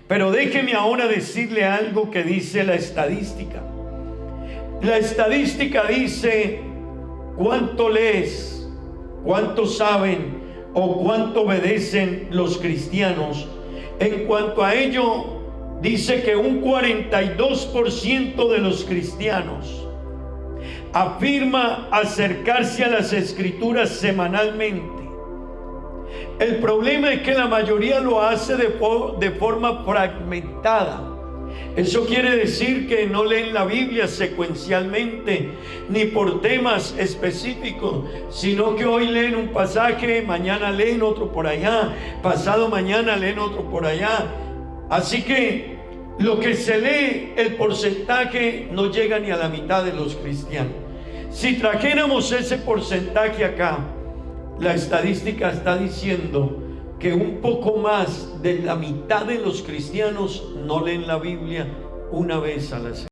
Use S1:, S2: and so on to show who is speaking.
S1: Pero déjeme ahora decirle algo que dice la estadística. La estadística dice cuánto lees, cuánto saben o cuánto obedecen los cristianos. En cuanto a ello, dice que un 42% de los cristianos afirma acercarse a las escrituras semanalmente. El problema es que la mayoría lo hace de forma fragmentada. Eso quiere decir que no leen la Biblia secuencialmente ni por temas específicos, sino que hoy leen un pasaje, mañana leen otro por allá, pasado mañana leen otro por allá. Así que lo que se lee, el porcentaje no llega ni a la mitad de los cristianos. Si trajéramos ese porcentaje acá, la estadística está diciendo que un poco más de la mitad de los cristianos no leen la Biblia una vez a la semana.